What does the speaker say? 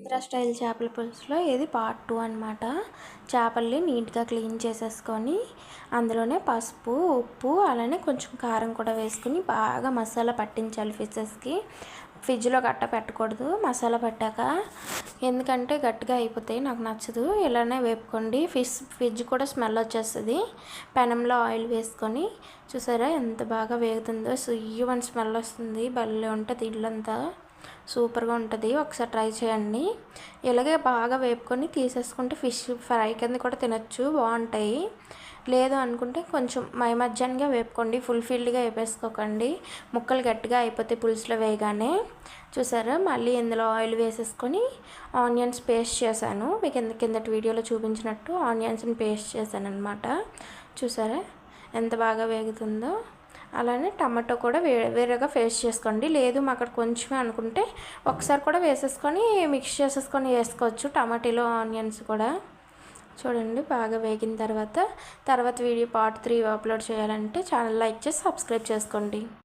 Andhra style చేపల పులుసులో ఇది పార్ట్ 2 అనమాట. చేపల్ని నీట్గా క్లీన్ చేసేసుకొని అందులోనే పసుపు, ఉప్పు, అలానే కొంచెం కారం కూడా వేసుకుని బాగా మసాలా పట్టించాలి ఫిషెస్కి. ఫ్రిడ్జ్లో గట్ట పెట్టకూడదు మసాలా పట్టాక, ఎందుకంటే గట్టిగా అయిపోతాయి, నాకు నచ్చదు. ఇలానే వేపుకోండి. ఫ్రిడ్జ్ కూడా స్మెల్ వచ్చేస్తుంది. పెనంలో ఆయిల్ వేసుకొని చూసారా ఎంత బాగా వేగుతుందో, సుయ్యమని స్మెల్ వస్తుంది. భలే ఉంటుంది, ఇల్లంతా సూపర్గా ఉంటుంది. ఒకసారి ట్రై చేయండి. ఇలాగే బాగా వేపుకొని తీసేసుకుంటే ఫిష్ ఫ్రై కింద కూడా తినచ్చు, బాగుంటాయి. లేదు అనుకుంటే కొంచెం మధ్యాహ్నంగా వేపుకోండి, ఫుల్ఫిల్డ్గా వేపేసుకోకండి, ముక్కలు గట్టిగా అయిపోతాయి పులుసులో వేయగానే. చూసారా, మళ్ళీ ఇందులో ఆయిల్ వేసేసుకొని ఆనియన్స్ పేస్ట్ చేశాను, మీకు కిందటి వీడియోలో చూపించినట్టు ఆనియన్స్ని పేస్ట్ చేశాను అనమాట. చూసారా ఎంత బాగా వేగుతుందో. అలానే టమాటో కూడా వేరేగా పేస్ట్ చేసుకోండి. లేదు మాకు అక్కడ కొంచెమే అనుకుంటే ఒకసారి కూడా వేసేసుకొని మిక్స్ చేసేసుకొని వేసుకోవచ్చు టమాటీలో ఆనియన్స్ కూడా. చూడండి బాగా వేగిన తర్వాత వీడియో పార్ట్ 3 అప్లోడ్ చేయాలంటే ఛానల్ లైక్ చేసి సబ్స్క్రైబ్ చేసుకోండి.